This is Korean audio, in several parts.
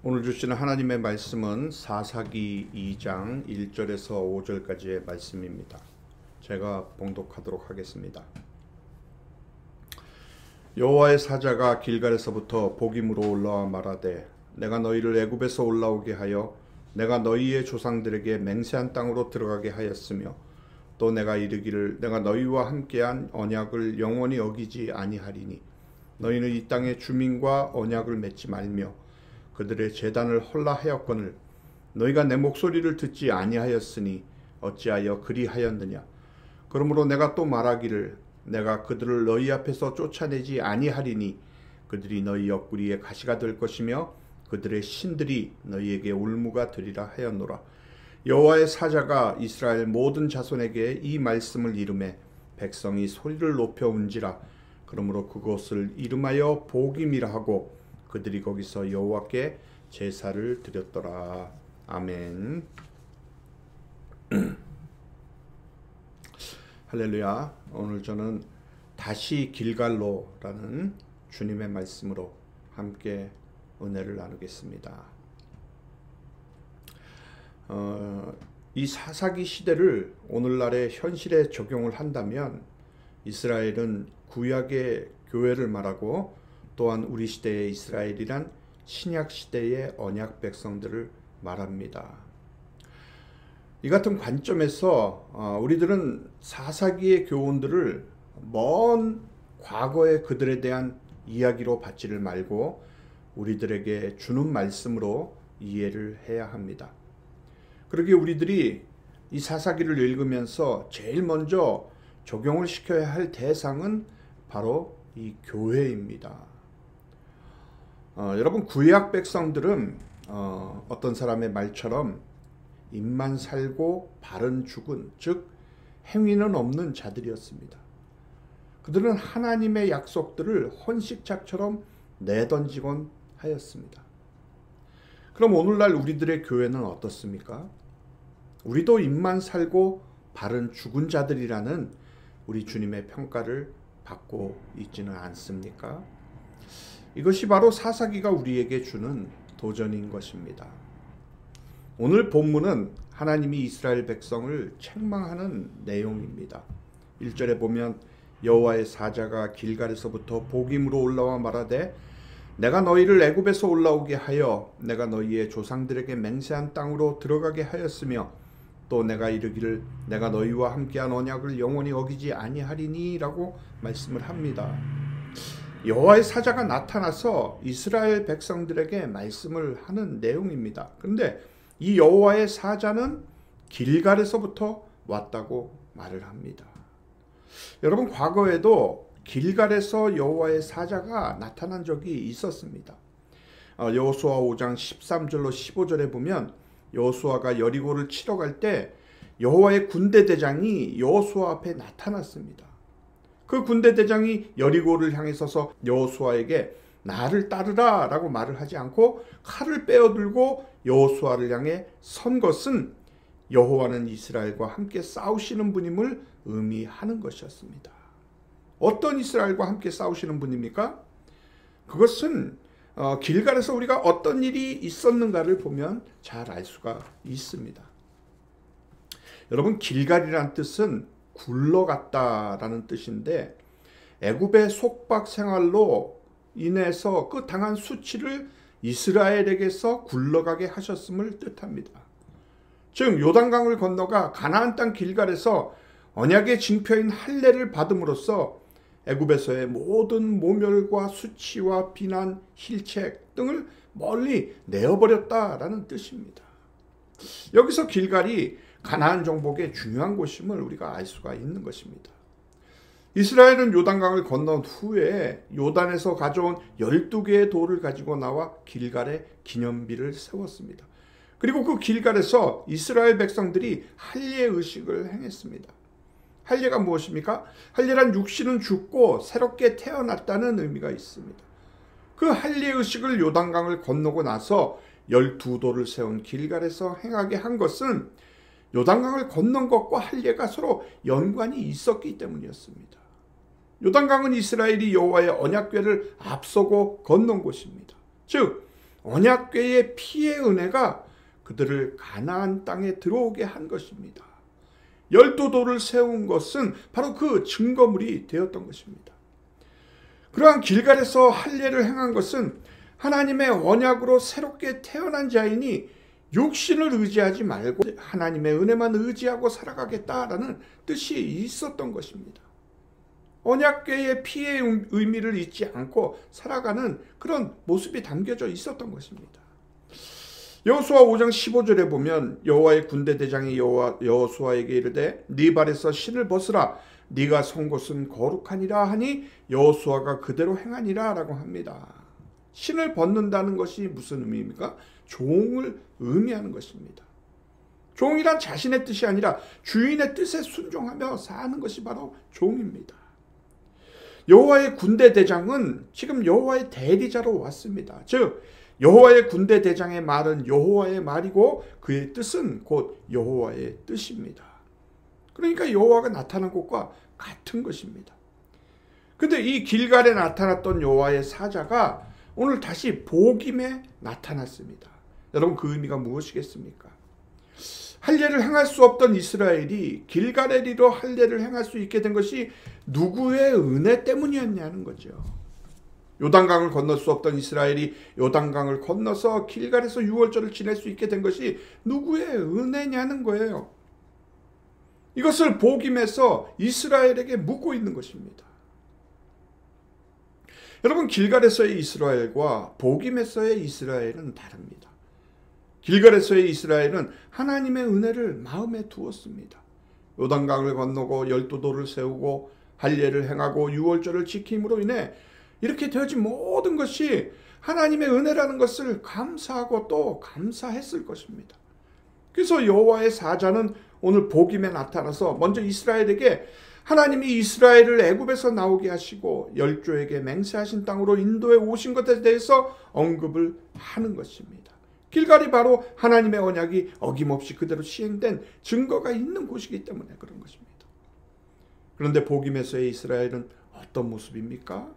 오늘 주시는 하나님의 말씀은 사사기 2장 1절에서 5절까지의 말씀입니다. 제가 봉독하도록 하겠습니다. 여호와의 사자가 길갈에서부터 복임으로 올라와 말하되 내가 너희를 애굽에서 올라오게 하여 내가 너희의 조상들에게 맹세한 땅으로 들어가게 하였으며 또 내가 이르기를 내가 너희와 함께한 언약을 영원히 어기지 아니하리니 너희는 이 땅의 주민과 언약을 맺지 말며 그들의 제단을 헐라하였거늘 너희가 내 목소리를 듣지 아니하였으니 어찌하여 그리하였느냐. 그러므로 내가 또 말하기를 내가 그들을 너희 앞에서 쫓아내지 아니하리니 그들이 너희 옆구리에 가시가 될 것이며 그들의 신들이 너희에게 울무가 되리라 하였노라. 여호와의 사자가 이스라엘 모든 자손에게 이 말씀을 이르매 백성이 소리를 높여 운지라. 그러므로 그곳을 이름하여 복임이라 하고 그들이 거기서 여호와께 제사를 드렸더라. 아멘. 할렐루야. 오늘 저는 다시 길갈로라는 주님의 말씀으로 함께 은혜를 나누겠습니다. 이 사사기 시대를 오늘날의 현실에 적용을 한다면 이스라엘은 구약의 교회를 말하고 또한 우리 시대의 이스라엘이란 신약 시대의 언약 백성들을 말합니다. 이 같은 관점에서 우리들은 사사기의 교훈들을 먼 과거의 그들에 대한 이야기로 받지를 말고 우리들에게 주는 말씀으로 이해를 해야 합니다. 그러기에 우리들이 이 사사기를 읽으면서 제일 먼저 적용을 시켜야 할 대상은 바로 이 교회입니다. 여러분, 구약 백성들은 어떤 사람의 말처럼 입만 살고 발은 죽은, 즉 행위는 없는 자들이었습니다. 그들은 하나님의 약속들을 헌식짝처럼 내던지곤 하였습니다. 그럼 오늘날 우리들의 교회는 어떻습니까? 우리도 입만 살고 발은 죽은 자들이라는 우리 주님의 평가를 받고 있지는 않습니까? 이것이 바로 사사기가 우리에게 주는 도전인 것입니다. 오늘 본문은 하나님이 이스라엘 백성을 책망하는 내용입니다. 1절에 보면 여호와의 사자가 길갈에서부터 복임으로 올라와 말하되 내가 너희를 애굽에서 올라오게 하여 내가 너희의 조상들에게 맹세한 땅으로 들어가게 하였으며 또 내가 이르기를 내가 너희와 함께한 언약을 영원히 어기지 아니하리니 라고 말씀을 합니다. 여호와의 사자가 나타나서 이스라엘 백성들에게 말씀을 하는 내용입니다. 그런데 이 여호와의 사자는 길갈에서부터 왔다고 말을 합니다. 여러분, 과거에도 길갈에서 여호와의 사자가 나타난 적이 있었습니다. 여호수아 5장 13절로 15절에 보면 여호수아가 여리고를 치러 갈 때 여호와의 군대 대장이 여호수아 앞에 나타났습니다. 그 군대 대장이 여리고를 향해 서서 여호수아에게 나를 따르라 라고 말을 하지 않고 칼을 빼어들고 여호수아를 향해 선 것은 여호와는 이스라엘과 함께 싸우시는 분임을 의미하는 것이었습니다. 어떤 이스라엘과 함께 싸우시는 분입니까? 그것은 길갈에서 우리가 어떤 일이 있었는가를 보면 잘 알 수가 있습니다. 여러분, 길갈이란 뜻은 굴러갔다라는 뜻인데 애굽의 속박 생활로 인해서 그 당한 수치를 이스라엘에게서 굴러가게 하셨음을 뜻합니다. 즉 요단강을 건너가 가나안 땅 길갈에서 언약의 징표인 할례를 받음으로써 애굽에서의 모든 모멸과 수치와 비난, 힐책 등을 멀리 내어버렸다라는 뜻입니다. 여기서 길갈이 가나안 정복의 중요한 곳임을 우리가 알 수가 있는 것입니다. 이스라엘은 요단강을 건넌 후에 요단에서 가져온 12개의 돌을 가지고 나와 길갈에 기념비를 세웠습니다. 그리고 그 길갈에서 이스라엘 백성들이 할례 의식을 행했습니다. 할례가 무엇입니까? 할례란 육신은 죽고 새롭게 태어났다는 의미가 있습니다. 그 할례 의식을 요단강을 건너고 나서 12돌을 세운 길갈에서 행하게 한 것은 요단강을 건넌 것과 할례가 서로 연관이 있었기 때문이었습니다. 요단강은 이스라엘이 여호와의 언약궤를 앞서고 건넌 곳입니다. 즉 언약궤의 피의 은혜가 그들을 가나안 땅에 들어오게 한 것입니다. 12돌을 세운 것은 바로 그 증거물이 되었던 것입니다. 그러한 길갈에서 할례를 행한 것은 하나님의 언약으로 새롭게 태어난 자이니 육신을 의지하지 말고 하나님의 은혜만 의지하고 살아가겠다라는 뜻이 있었던 것입니다. 언약궤의 피의 의미를 잊지 않고 살아가는 그런 모습이 담겨져 있었던 것입니다. 여호수아 5장 15절에 보면 여호와의 군대 대장이 여호수아에게 이르되 네 발에서 신을 벗으라 네가 선 곳은 거룩하니라 하니 여호수아가 그대로 행하니라 라고 합니다. 신을 벗는다는 것이 무슨 의미입니까? 종을 의미하는 것입니다. 종이란 자신의 뜻이 아니라 주인의 뜻에 순종하며 사는 것이 바로 종입니다. 여호와의 군대 대장은 지금 여호와의 대리자로 왔습니다. 즉 여호와의 군대 대장의 말은 여호와의 말이고 그의 뜻은 곧 여호와의 뜻입니다. 그러니까 여호와가 나타난 것과 같은 것입니다. 근데 이 길갈에 나타났던 여호와의 사자가 오늘 다시 복임에 나타났습니다. 여러분 그 의미가 무엇이겠습니까? 할례를 행할 수 없던 이스라엘이 길갈에리로 할례를 행할 수 있게 된 것이 누구의 은혜 때문이었냐는 거죠. 요단강을 건널 수 없던 이스라엘이 요단강을 건너서 길갈에서 유월절을 지낼 수 있게 된 것이 누구의 은혜냐는 거예요. 이것을 복임에서 이스라엘에게 묻고 있는 것입니다. 여러분 길갈에서의 이스라엘과 복임에서의 이스라엘은 다릅니다. 길갈에서의 이스라엘은 하나님의 은혜를 마음에 두었습니다. 요단강을 건너고 12돌을 세우고 할례를 행하고 유월절을 지킴으로 인해 이렇게 되어진 모든 것이 하나님의 은혜라는 것을 감사하고 또 감사했을 것입니다. 그래서 여호와의 사자는 오늘 복임에 나타나서 먼저 이스라엘에게 하나님이 이스라엘을 애굽에서 나오게 하시고 열조에게 맹세하신 땅으로 인도해 오신 것에 대해서 언급을 하는 것입니다. 길갈이 바로 하나님의 언약이 어김없이 그대로 시행된 증거가 있는 곳이기 때문에 그런 것입니다. 그런데 복임에서의 이스라엘은 어떤 모습입니까?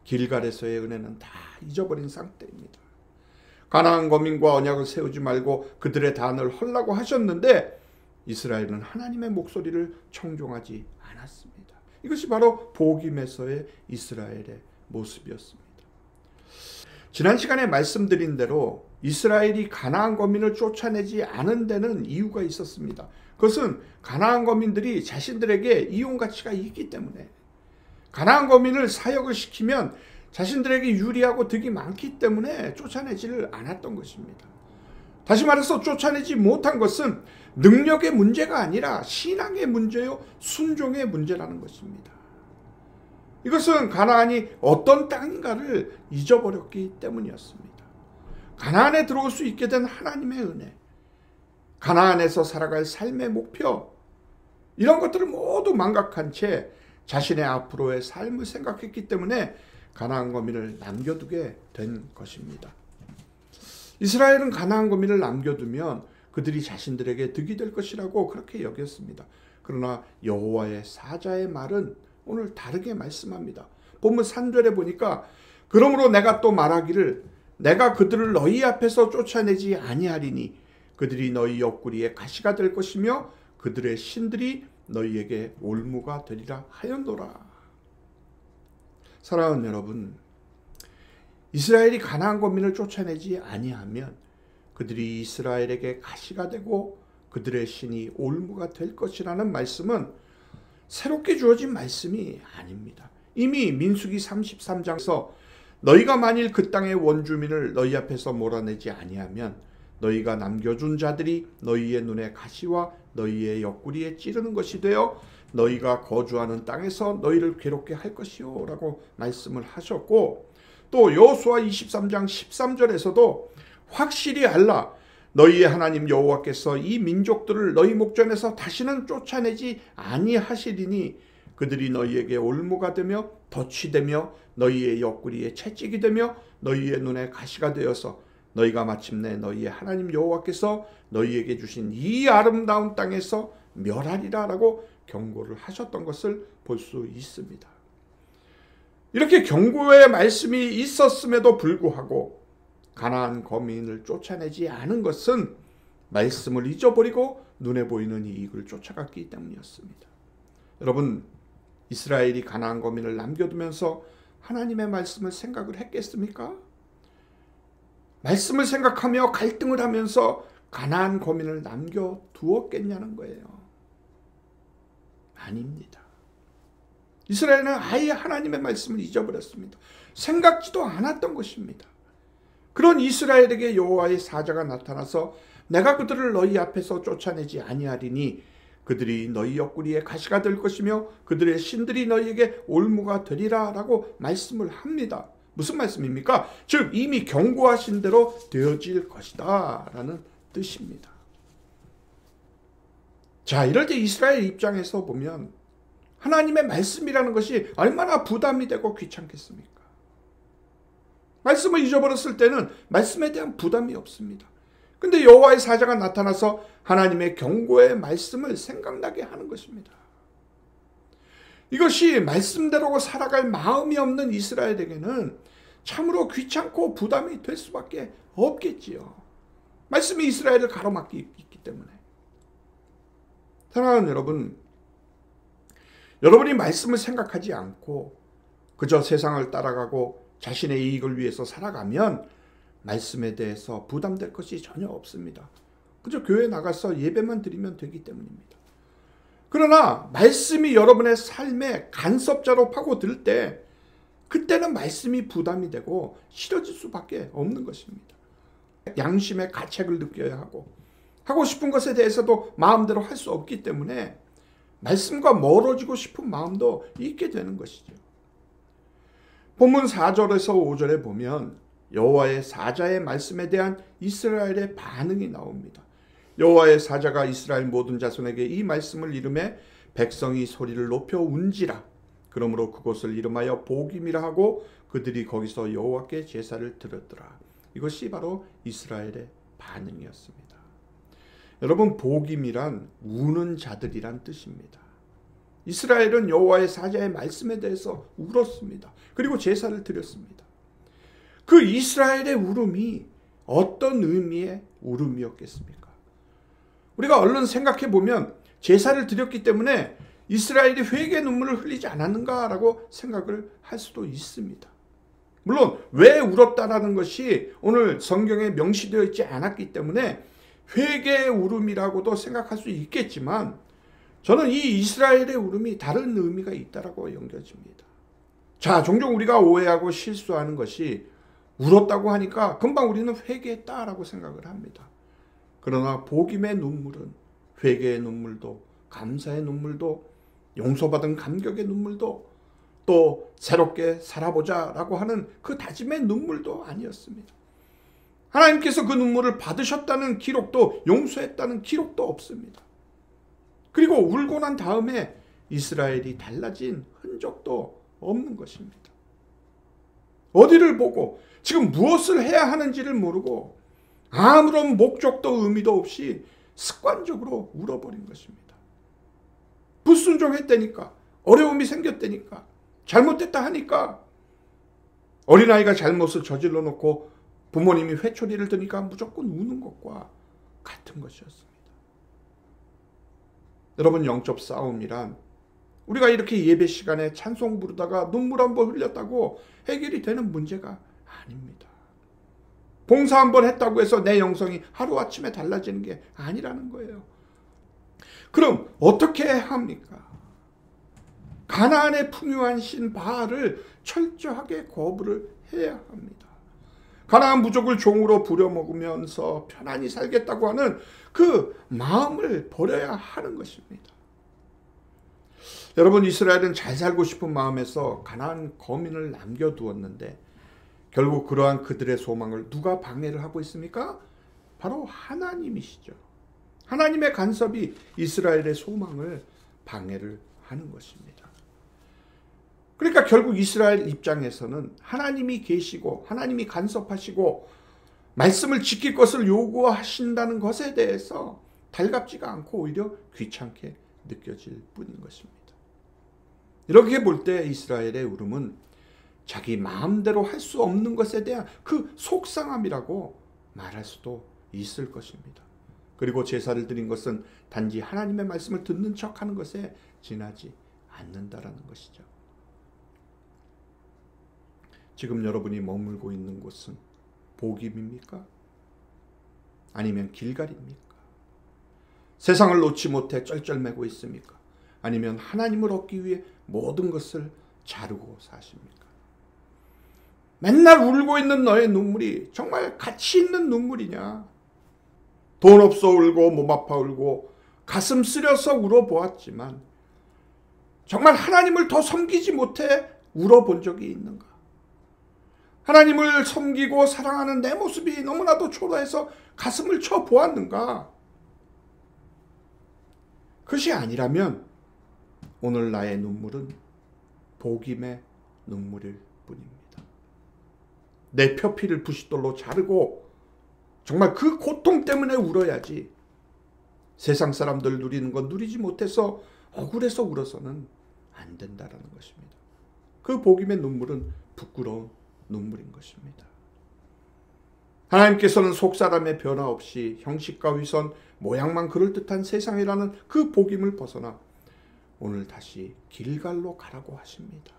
길갈에서의 은혜는 다 잊어버린 상태입니다. 가나안 거민과 언약을 세우지 말고 그들의 단을 헐라고 하셨는데 이스라엘은 하나님의 목소리를 청종하지 않았습니다. 이것이 바로 복임에서의 이스라엘의 모습이었습니다. 지난 시간에 말씀드린 대로 이스라엘이 가나안 거민을 쫓아내지 않은 데는 이유가 있었습니다. 그것은 가나안 거민들이 자신들에게 이용 가치가 있기 때문에 가나안 거민을 사역을 시키면 자신들에게 유리하고 득이 많기 때문에 쫓아내지를 않았던 것입니다. 다시 말해서 쫓아내지 못한 것은 능력의 문제가 아니라 신앙의 문제요, 순종의 문제라는 것입니다. 이것은 가나안이 어떤 땅인가를 잊어버렸기 때문이었습니다. 가나안에 들어올 수 있게 된 하나님의 은혜, 가나안에서 살아갈 삶의 목표, 이런 것들을 모두 망각한 채 자신의 앞으로의 삶을 생각했기 때문에 가나안 거민을 남겨두게 된 것입니다. 이스라엘은 가나안 거민을 남겨두면 그들이 자신들에게 득이 될 것이라고 그렇게 여겼습니다. 그러나 여호와의 사자의 말은 오늘 다르게 말씀합니다. 본문 3절에 보니까 그러므로 내가 또 말하기를 내가 그들을 너희 앞에서 쫓아내지 아니하리니 그들이 너희 옆구리에 가시가 될 것이며 그들의 신들이 너희에게 올무가 되리라 하였노라. 사랑하는 여러분, 이스라엘이 가나안 거민을 쫓아내지 아니하면 그들이 이스라엘에게 가시가 되고 그들의 신이 올무가 될 것이라는 말씀은 새롭게 주어진 말씀이 아닙니다. 이미 민수기 33장에서 너희가 만일 그 땅의 원주민을 너희 앞에서 몰아내지 아니하면 너희가 남겨준 자들이 너희의 눈에 가시와 너희의 옆구리에 찌르는 것이 되어 너희가 거주하는 땅에서 너희를 괴롭게 할 것이요 라고 말씀을 하셨고, 또 여호수아 23장 13절에서도 확실히 알라 너희의 하나님 여호와께서 이 민족들을 너희 목전에서 다시는 쫓아내지 아니하시리니 그들이 너희에게 올무가 되며 덫이 되며 너희의 옆구리에 채찍이 되며 너희의 눈에 가시가 되어서 너희가 마침내 너희의 하나님 여호와께서 너희에게 주신 이 아름다운 땅에서 멸하리라 라고 경고를 하셨던 것을 볼 수 있습니다. 이렇게 경고의 말씀이 있었음에도 불구하고 가나안 거민을 쫓아내지 않은 것은 말씀을 잊어버리고 눈에 보이는 이익을 쫓아갔기 때문이었습니다. 여러분, 이스라엘이 가나안 거민을 남겨두면서 하나님의 말씀을 생각을 했겠습니까? 말씀을 생각하며 갈등을 하면서 가나안 거민을 남겨두었겠냐는 거예요. 아닙니다. 이스라엘은 아예 하나님의 말씀을 잊어버렸습니다. 생각지도 않았던 것입니다. 그런 이스라엘에게 여호와의 사자가 나타나서 내가 그들을 너희 앞에서 쫓아내지 아니하리니 그들이 너희 옆구리에 가시가 될 것이며 그들의 신들이 너희에게 올무가 되리라 라고 말씀을 합니다. 무슨 말씀입니까? 즉 이미 경고하신 대로 되어질 것이다 라는 뜻입니다. 자, 이럴 때 이스라엘 입장에서 보면 하나님의 말씀이라는 것이 얼마나 부담이 되고 귀찮겠습니까? 말씀을 잊어버렸을 때는 말씀에 대한 부담이 없습니다. 근데 여호와의 사자가 나타나서 하나님의 경고의 말씀을 생각나게 하는 것입니다. 이것이 말씀대로 살아갈 마음이 없는 이스라엘에게는 참으로 귀찮고 부담이 될 수밖에 없겠지요. 말씀이 이스라엘을 가로막기 있기 때문에. 사랑하는 여러분, 여러분이 말씀을 생각하지 않고 그저 세상을 따라가고 자신의 이익을 위해서 살아가면 말씀에 대해서 부담될 것이 전혀 없습니다. 그저 교회 나가서 예배만 드리면 되기 때문입니다. 그러나 말씀이 여러분의 삶의 간섭자로 파고들 때 그때는 말씀이 부담이 되고 싫어질 수밖에 없는 것입니다. 양심의 가책을 느껴야 하고 싶은 것에 대해서도 마음대로 할 수 없기 때문에 말씀과 멀어지고 싶은 마음도 있게 되는 것이죠. 본문 4절에서 5절에 보면 여호와의 사자의 말씀에 대한 이스라엘의 반응이 나옵니다. 여호와의 사자가 이스라엘 모든 자손에게 이 말씀을 이르매 백성이 소리를 높여 운지라. 그러므로 그곳을 이름하여 보김이라 하고 그들이 거기서 여호와께 제사를 드렸더라. 이것이 바로 이스라엘의 반응이었습니다. 여러분, 보김이란 우는 자들이란 뜻입니다. 이스라엘은 여호와의 사자의 말씀에 대해서 울었습니다. 그리고 제사를 드렸습니다. 그 이스라엘의 울음이 어떤 의미의 울음이었겠습니까? 우리가 얼른 생각해 보면 제사를 드렸기 때문에 이스라엘이 회개 눈물을 흘리지 않았는가라고 생각을 할 수도 있습니다. 물론 왜 울었다라는 것이 오늘 성경에 명시되어 있지 않았기 때문에 회개의 울음이라고도 생각할 수 있겠지만 저는 이 이스라엘의 울음이 다른 의미가 있다라고 여겨집니다. 자, 종종 우리가 오해하고 실수하는 것이 울었다고 하니까 금방 우리는 회개했다라고 생각을 합니다. 그러나 복임의 눈물은 회개의 눈물도 감사의 눈물도 용서받은 감격의 눈물도 또 새롭게 살아보자라고 하는 그 다짐의 눈물도 아니었습니다. 하나님께서 그 눈물을 받으셨다는 기록도 용서했다는 기록도 없습니다. 그리고 울고 난 다음에 이스라엘이 달라진 흔적도 없는 것입니다. 어디를 보고 지금 무엇을 해야 하는지를 모르고 아무런 목적도 의미도 없이 습관적으로 울어버린 것입니다. 불순종했다니까, 어려움이 생겼다니까, 잘못됐다 하니까, 어린아이가 잘못을 저질러 놓고 부모님이 회초리를 드니까 무조건 우는 것과 같은 것이었습니다. 여러분, 영적 싸움이란 우리가 이렇게 예배 시간에 찬송 부르다가 눈물 한번 흘렸다고 해결이 되는 문제가 아닙니다. 봉사 한번 했다고 해서 내 영성이 하루아침에 달라지는 게 아니라는 거예요. 그럼 어떻게 해야 합니까? 가나안의 풍요한 신 바알을 철저하게 거부를 해야 합니다. 가나안 부족을 종으로 부려먹으면서 편안히 살겠다고 하는 그 마음을 버려야 하는 것입니다. 여러분, 이스라엘은 잘 살고 싶은 마음에서 가나안 거민을 남겨두었는데 결국 그러한 그들의 소망을 누가 방해를 하고 있습니까? 바로 하나님이시죠. 하나님의 간섭이 이스라엘의 소망을 방해를 하는 것입니다. 그러니까 결국 이스라엘 입장에서는 하나님이 계시고 하나님이 간섭하시고 말씀을 지킬 것을 요구하신다는 것에 대해서 달갑지가 않고 오히려 귀찮게 느껴질 뿐인 것입니다. 이렇게 볼 때 이스라엘의 울음은 자기 마음대로 할 수 없는 것에 대한 그 속상함이라고 말할 수도 있을 것입니다. 그리고 제사를 드린 것은 단지 하나님의 말씀을 듣는 척하는 것에 지나지 않는다라는 것이죠. 지금 여러분이 머물고 있는 곳은 복임입니까? 아니면 길갈입니까? 세상을 놓지 못해 쩔쩔매고 있습니까? 아니면 하나님을 얻기 위해 모든 것을 자르고 사십니까? 맨날 울고 있는 너의 눈물이 정말 가치 있는 눈물이냐? 돈 없어 울고 몸 아파 울고 가슴 쓰려서 울어보았지만 정말 하나님을 더 섬기지 못해 울어본 적이 있는가? 하나님을 섬기고 사랑하는 내 모습이 너무나도 초라해서 가슴을 쳐 보았는가? 그것이 아니라면 오늘 나의 눈물은 복임의 눈물일 뿐입니다. 내 표피를 부싯돌로 자르고 정말 그 고통 때문에 울어야지 세상 사람들 누리는 건 누리지 못해서 억울해서 울어서는 안 된다라는 것입니다. 그 복임의 눈물은 부끄러운 눈물인 것입니다. 하나님께서는 속사람의 변화 없이 형식과 위선, 모양만 그럴듯한 세상이라는 그 복임을 벗어나 오늘 다시 길갈로 가라고 하십니다.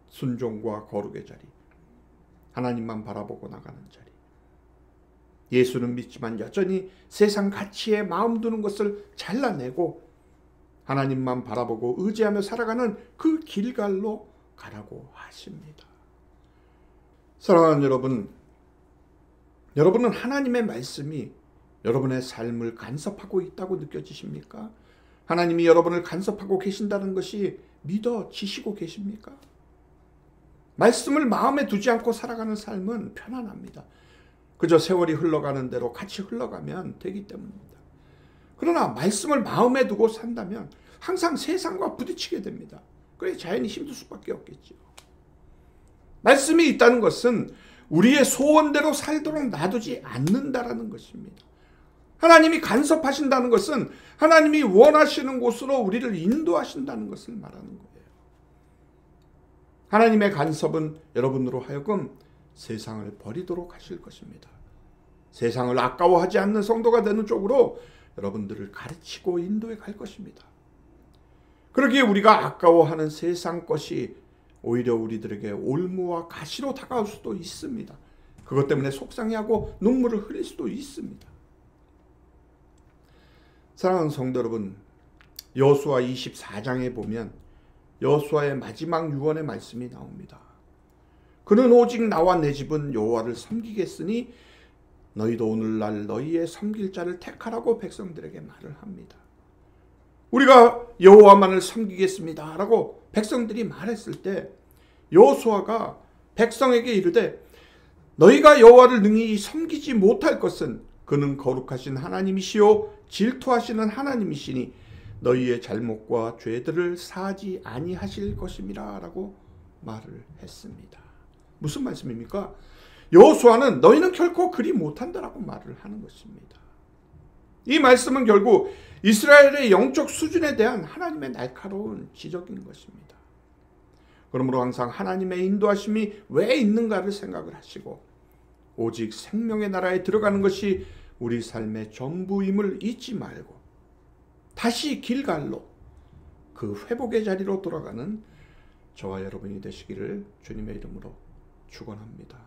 순종과 거룩의 자리, 하나님만 바라보고 나가는 자리. 예수는 믿지만 여전히 세상 가치에 마음 두는 것을 잘라내고 하나님만 바라보고 의지하며 살아가는 그 길갈로 가라고 하십니다. 사랑하는 여러분, 여러분은 하나님의 말씀이 여러분의 삶을 간섭하고 있다고 느껴지십니까? 하나님이 여러분을 간섭하고 계신다는 것이 믿어지시고 계십니까? 말씀을 마음에 두지 않고 살아가는 삶은 편안합니다. 그저 세월이 흘러가는 대로 같이 흘러가면 되기 때문입니다. 그러나 말씀을 마음에 두고 산다면 항상 세상과 부딪히게 됩니다. 그래 자연히 힘들 수밖에 없겠죠. 말씀이 있다는 것은 우리의 소원대로 살도록 놔두지 않는다라는 것입니다. 하나님이 간섭하신다는 것은 하나님이 원하시는 곳으로 우리를 인도하신다는 것을 말하는 거예요. 하나님의 간섭은 여러분으로 하여금 세상을 버리도록 하실 것입니다. 세상을 아까워하지 않는 성도가 되는 쪽으로 여러분들을 가르치고 인도해 갈 것입니다. 그러기에 우리가 아까워하는 세상 것이 오히려 우리들에게 올무와 가시로 다가올 수도 있습니다. 그것 때문에 속상해하고 눈물을 흘릴 수도 있습니다. 사랑하는 성도 여러분, 여호수아 24장에 보면 여호수아의 마지막 유언의 말씀이 나옵니다. 그는 오직 나와 내 집은 여호와를 섬기겠으니 너희도 오늘날 너희의 섬길 자를 택하라고 백성들에게 말을 합니다. 우리가 여호와만을 섬기겠습니다 라고 백성들이 말했을 때 여호수아가 백성에게 이르되 너희가 여호와를 능히 섬기지 못할 것은 그는 거룩하신 하나님이시요 질투하시는 하나님이시니 너희의 잘못과 죄들을 사하지 아니하실 것임이라 라고 말을 했습니다. 무슨 말씀입니까? 여호수아는 너희는 결코 그리 못한다라고 말을 하는 것입니다. 이 말씀은 결국 이스라엘의 영적 수준에 대한 하나님의 날카로운 지적인 것입니다. 그러므로 항상 하나님의 인도하심이 왜 있는가를 생각을 하시고 오직 생명의 나라에 들어가는 것이 우리 삶의 전부임을 잊지 말고 다시 길갈로 그 회복의 자리로 돌아가는 저와 여러분이 되시기를 주님의 이름으로 축원합니다.